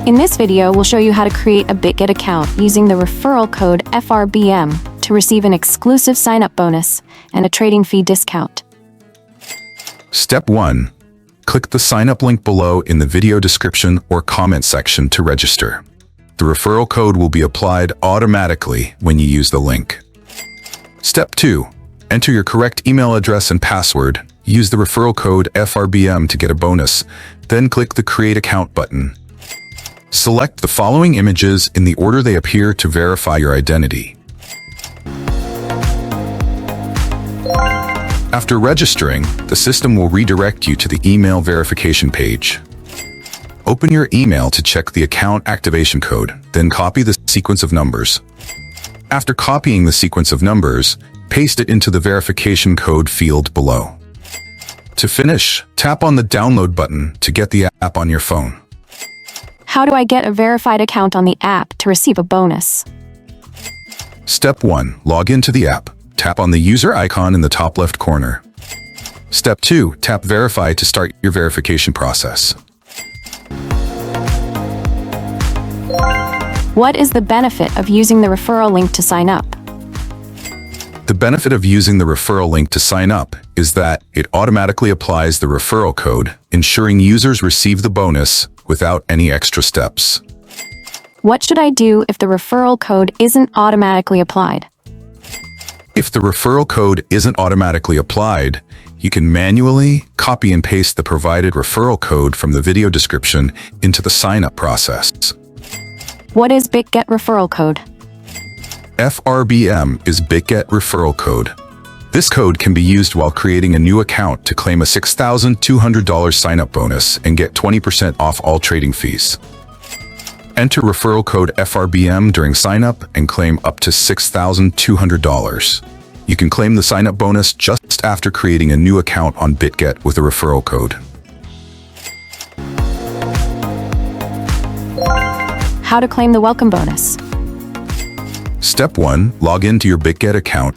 In this video, we'll show you how to create a Bitget account using the referral code frbm to receive an exclusive sign-up bonus and a trading fee discount. Step 1. Click the sign-up link below in the video description or comment section to register. The referral code will be applied automatically when you use the link. Step 2. Enter your correct email address and password. Use the referral code frbm to get a bonus. Then click the Create Account button. Select the following images in the order they appear to verify your identity. After registering, the system will redirect you to the email verification page. Open your email to check the account activation code, then copy the sequence of numbers. After copying the sequence of numbers, paste it into the verification code field below. To finish, tap on the download button to get the app on your phone. How do I get a verified account on the app to receive a bonus? Step 1. Log into the app. Tap on the user icon in the top left corner. Step 2. Tap Verify to start your verification process. What is the benefit of using the referral link to sign up? The benefit of using the referral link to sign up is that it automatically applies the referral code, ensuring users receive the bonus without any extra steps. What should I do if the referral code isn't automatically applied? If the referral code isn't automatically applied, you can manually copy and paste the provided referral code from the video description into the sign-up process. What is Bitget referral code? frbm is Bitget referral code. This code can be used while creating a new account to claim a $6,200 sign-up bonus and get 20% off all trading fees. Enter referral code frbm during sign-up and claim up to $6,200. You can claim the sign-up bonus just after creating a new account on Bitget with a referral code. How to claim the welcome bonus? Step 1. Log into your Bitget account.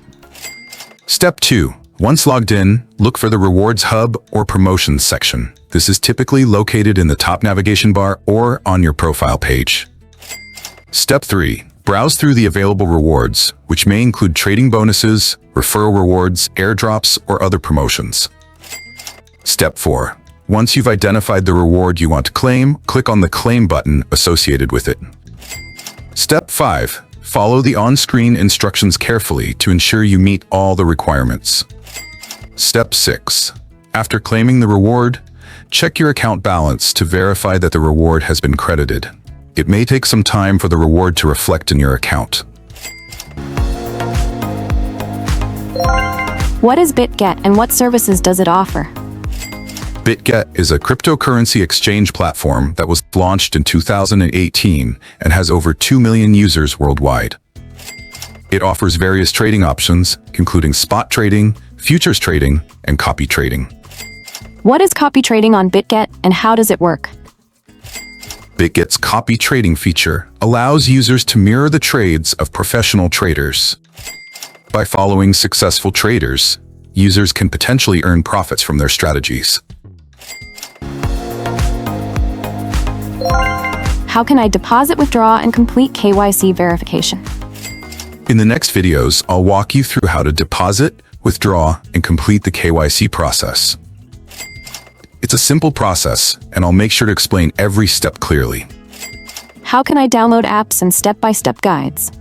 Step 2. Once logged in, look for the Rewards Hub or Promotions section. This is typically located in the top navigation bar or on your profile page. Step 3. Browse through the available rewards, which may include trading bonuses, referral rewards, airdrops, or other promotions. Step 4. Once you've identified the reward you want to claim, click on the Claim button associated with it. Step 5. Follow the on-screen instructions carefully to ensure you meet all the requirements. Step 6. After claiming the reward, check your account balance to verify that the reward has been credited. It may take some time for the reward to reflect in your account. What is Bitget and what services does it offer? Bitget is a cryptocurrency exchange platform that was launched in 2018 and has over 2 million users worldwide. It offers various trading options, including spot trading, futures trading, and copy trading. What is copy trading on Bitget and how does it work? Bitget's copy trading feature allows users to mirror the trades of professional traders. By following successful traders, users can potentially earn profits from their strategies. How can I deposit, withdraw, and complete KYC verification? In the next videos, I'll walk you through how to deposit, withdraw, and complete the KYC process. It's a simple process, and I'll make sure to explain every step clearly. How can I download apps and step-by-step guides?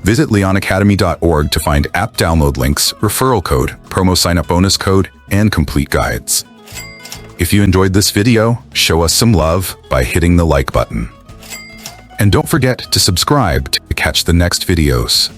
Visit leonacademy.org to find app download links, referral code, promo sign-up bonus code, and complete guides. If you enjoyed this video, show us some love by hitting the like button. And don't forget to subscribe to catch the next videos.